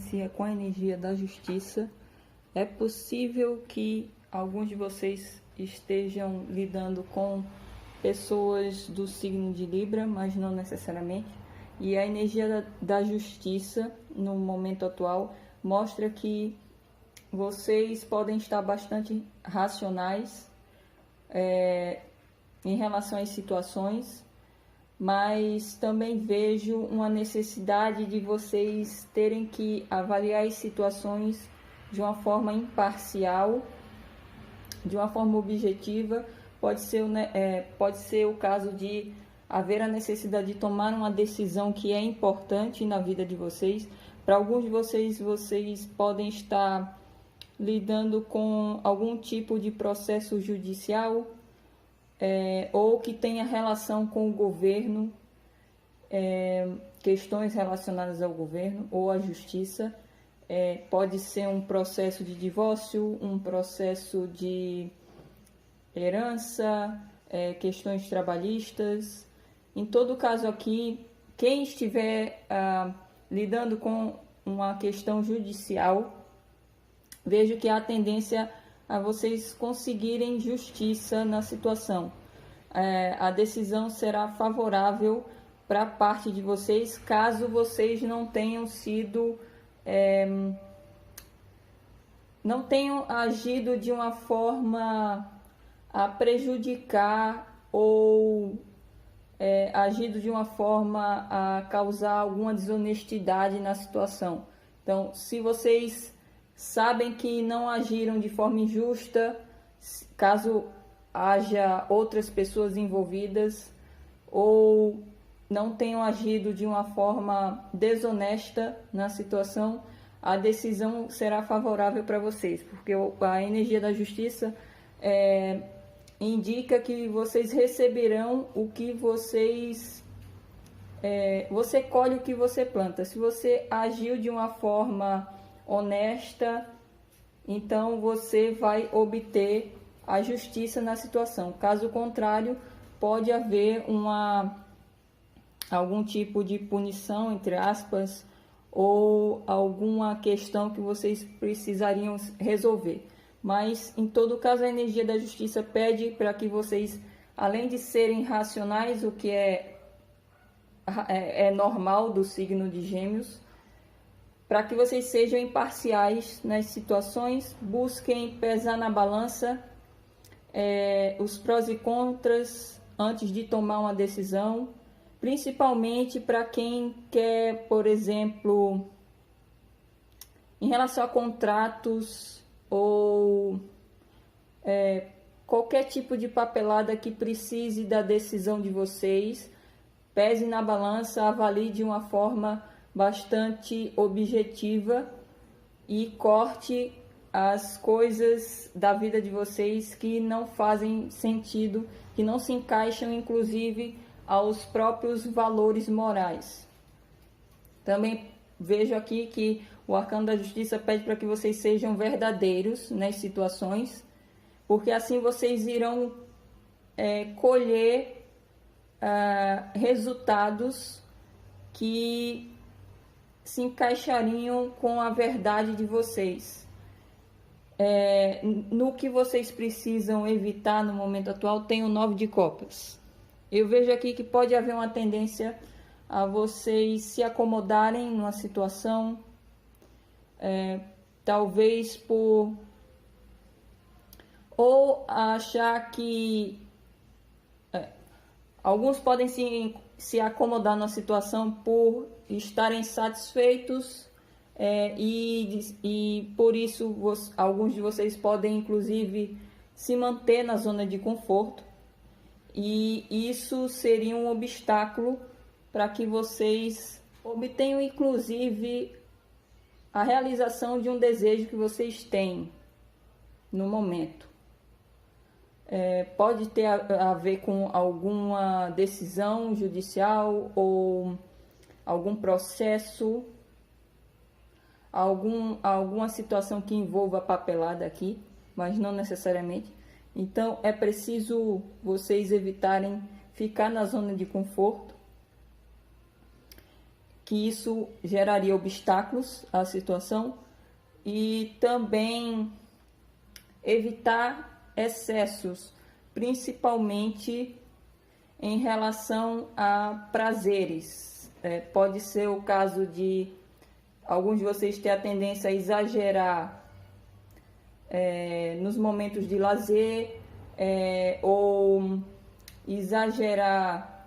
influencia com a energia da justiça. É possível que alguns de vocês estejam lidando com pessoas do signo de Libra, mas não necessariamente. E a energia da justiça, no momento atual, mostra que vocês podem estar bastante racionais em relação às situações, mas também vejo uma necessidade de vocês terem que avaliar as situações de uma forma imparcial, de uma forma objetiva. Pode ser o caso de haver a necessidade de tomar uma decisão que é importante na vida de vocês. Para alguns de vocês podem estar lidando com algum tipo de processo judicial, ou que tenha relação com o governo, questões relacionadas ao governo ou à justiça. Pode ser um processo de divórcio, um processo de herança, questões trabalhistas. Em todo caso aqui, quem estiver lidando com uma questão judicial, vejo que há a tendência a vocês conseguirem justiça na situação. A decisão será favorável para a parte de vocês, caso vocês não tenham sido, não tenham agido de uma forma a prejudicar ou agido de uma forma a causar alguma desonestidade na situação. Então, se vocês sabem que não agiram de forma injusta, caso haja outras pessoas envolvidas, ou não tenham agido de uma forma desonesta na situação, a decisão será favorável para vocês, porque a energia da justiça indica que vocês receberão o que vocês... você colhe o que você planta. Se você agiu de uma forma honesta, então você vai obter a justiça na situação. Caso contrário, pode haver algum tipo de punição, entre aspas, ou alguma questão que vocês precisariam resolver. Mas, em todo caso, a energia da justiça pede para que vocês, além de serem racionais, o que é normal do signo de Gêmeos, para que vocês sejam imparciais nas situações, busquem pesar na balança os prós e contras antes de tomar uma decisão, principalmente para quem quer, por exemplo, em relação a contratos ou qualquer tipo de papelada que precise da decisão de vocês. Pese na balança, avalie de uma forma bastante objetiva e corte as coisas da vida de vocês que não fazem sentido, que não se encaixam inclusive aos próprios valores morais. Também vejo aqui que o arcano da justiça pede para que vocês sejam verdadeiros nas situações, porque assim vocês irão colher resultados que se encaixariam com a verdade de vocês. No que vocês precisam evitar no momento atual, tem o 9 de copas. Eu vejo aqui que pode haver uma tendência a vocês se acomodarem numa situação, talvez por ou achar que alguns podem se acomodar numa situação por estarem satisfeitos, e por isso alguns de vocês podem inclusive se manter na zona de conforto, e isso seria um obstáculo para que vocês obtenham inclusive a realização de um desejo que vocês têm no momento. Pode ter a ver com alguma decisão judicial ou algum processo, alguma situação que envolva papelada aqui, mas não necessariamente. Então é preciso vocês evitarem ficar na zona de conforto, que isso geraria obstáculos à situação e também evitar excessos, principalmente em relação a prazeres. Pode ser o caso de alguns de vocês ter a tendência a exagerar nos momentos de lazer ou exagerar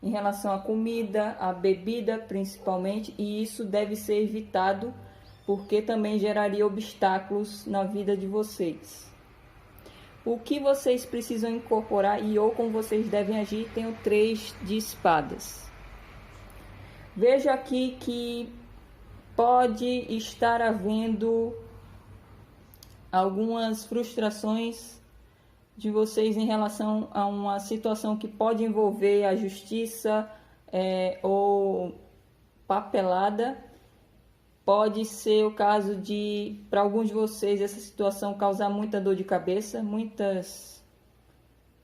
em relação à comida, à bebida principalmente, e isso deve ser evitado porque também geraria obstáculos na vida de vocês. O que vocês precisam incorporar e ou como vocês devem agir, tem o 3 de espadas. Vejo aqui que pode estar havendo algumas frustrações de vocês em relação a uma situação que pode envolver a justiça ou papelada. Pode ser o caso de, para alguns de vocês, essa situação causar muita dor de cabeça, muitas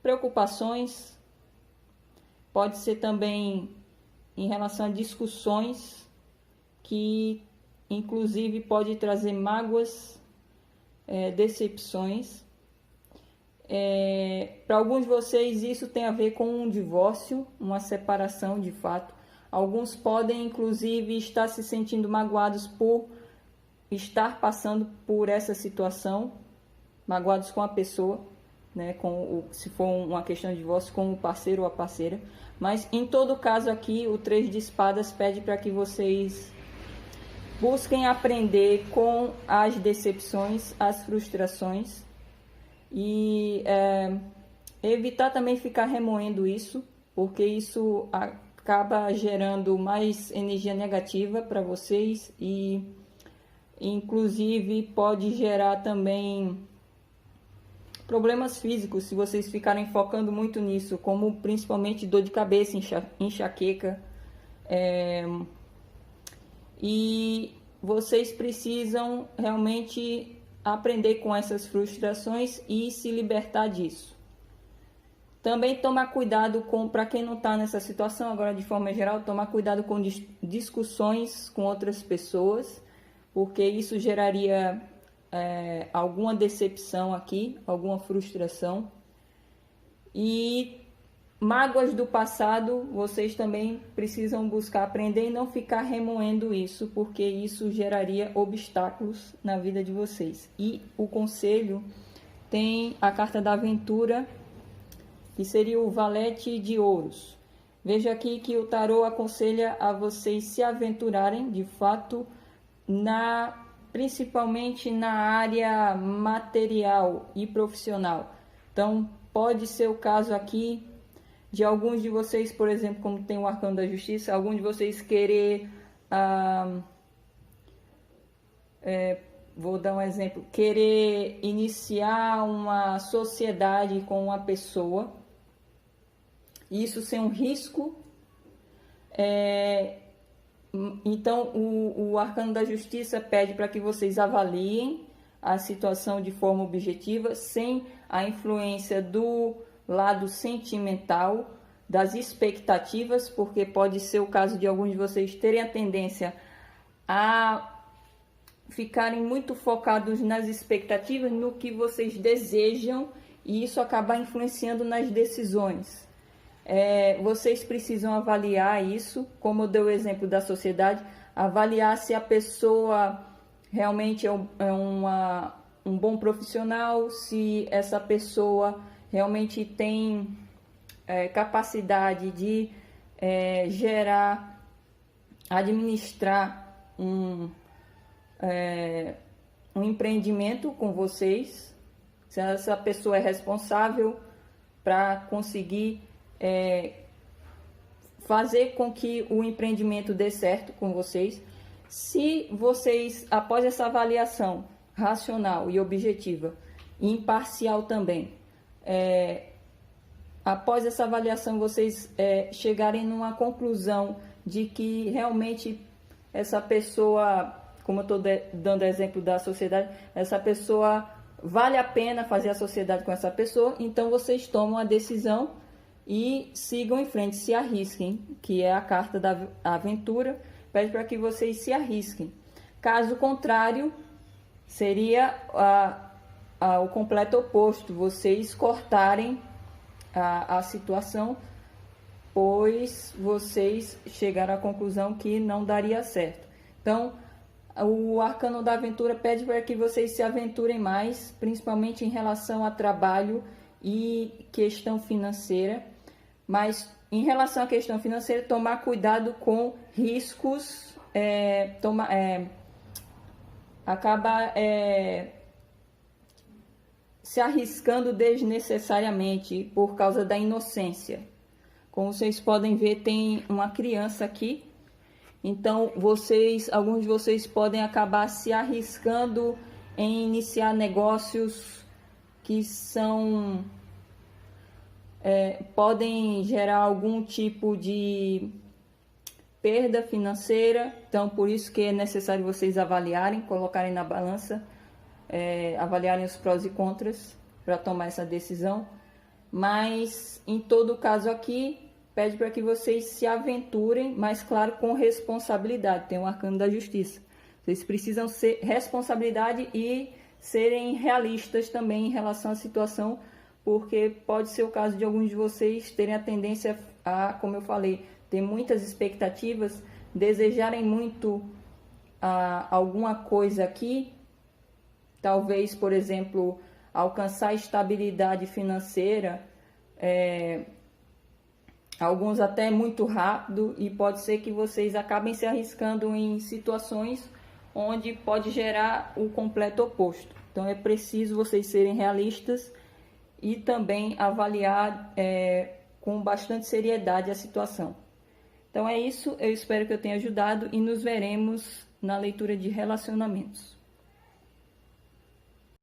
preocupações. Pode ser também em relação a discussões que, inclusive, pode trazer mágoas, decepções. Para alguns de vocês, isso tem a ver com um divórcio, uma separação de fato. Alguns podem, inclusive, estar se sentindo magoados por estar passando por essa situação, magoados com a pessoa, né, se for uma questão de divórcio, com o parceiro ou a parceira. Mas, em todo caso aqui, o 3 de espadas pede para que vocês busquem aprender com as decepções, as frustrações e evitar também ficar remoendo isso, porque isso acaba gerando mais energia negativa para vocês e inclusive pode gerar também problemas físicos se vocês ficarem focando muito nisso, como principalmente dor de cabeça, enxaqueca. E vocês precisam realmente aprender com essas frustrações e se libertar disso. Também tomar cuidado para quem não está nessa situação, agora de forma geral, tomar cuidado com discussões com outras pessoas, porque isso geraria alguma decepção aqui, alguma frustração. E mágoas do passado, vocês também precisam buscar aprender e não ficar remoendo isso, porque isso geraria obstáculos na vida de vocês. E o conselho tem a carta da aventura, que seria o valete de ouros. Veja aqui que o tarô aconselha a vocês se aventurarem, de fato, principalmente na área material e profissional. Então, pode ser o caso aqui de alguns de vocês, por exemplo, como tem o Arcano da Justiça, alguns de vocês querer, vou dar um exemplo, querer iniciar uma sociedade com uma pessoa, isso ser um risco. Então, o Arcano da Justiça pede para que vocês avaliem a situação de forma objetiva, sem a influência do lado sentimental, das expectativas, porque pode ser o caso de alguns de vocês terem a tendência a ficarem muito focados nas expectativas, no que vocês desejam, e isso acabar influenciando nas decisões. Vocês precisam avaliar isso, como eu dei o exemplo da sociedade, avaliar se a pessoa realmente é um bom profissional, se essa pessoa realmente tem capacidade de administrar um empreendimento com vocês, se essa pessoa é responsável para conseguir fazer com que o empreendimento dê certo com vocês. Se vocês, após essa avaliação racional e objetiva, e imparcial também, após essa avaliação vocês chegarem numa conclusão de que realmente essa pessoa, como eu estou dando exemplo da sociedade, essa pessoa vale a pena fazer a sociedade com essa pessoa, então vocês tomam a decisão e sigam em frente, se arrisquem, que é a carta da aventura. pede para que vocês se arrisquem. Caso contrário, seria o completo oposto, vocês cortarem a situação, pois vocês chegaram à conclusão que não daria certo. Então, o arcano da aventura pede para que vocês se aventurem mais, principalmente em relação a trabalho e questão financeira. Mas em relação à questão financeira, tomar cuidado com riscos, acaba se arriscando desnecessariamente por causa da inocência. Como vocês podem ver, tem uma criança aqui. Então, alguns de vocês podem acabar se arriscando em iniciar negócios que podem gerar algum tipo de perda financeira. Então, por isso que é necessário vocês avaliarem, colocarem na balança, avaliarem os prós e contras para tomar essa decisão. Mas, em todo caso aqui, pede para que vocês se aventurem, mas claro, com responsabilidade. Tem o arcano da justiça. Vocês precisam ser responsabilidade e serem realistas também em relação à situação, porque pode ser o caso de alguns de vocês terem a tendência a, como eu falei, ter muitas expectativas, desejarem muito alguma coisa aqui, talvez, por exemplo, alcançar estabilidade financeira, alguns até muito rápido, e pode ser que vocês acabem se arriscando em situações onde pode gerar o completo oposto. Então é preciso vocês serem realistas e também avaliar com bastante seriedade a situação. Então é isso, eu espero que eu tenha ajudado e nos veremos na leitura de relacionamentos.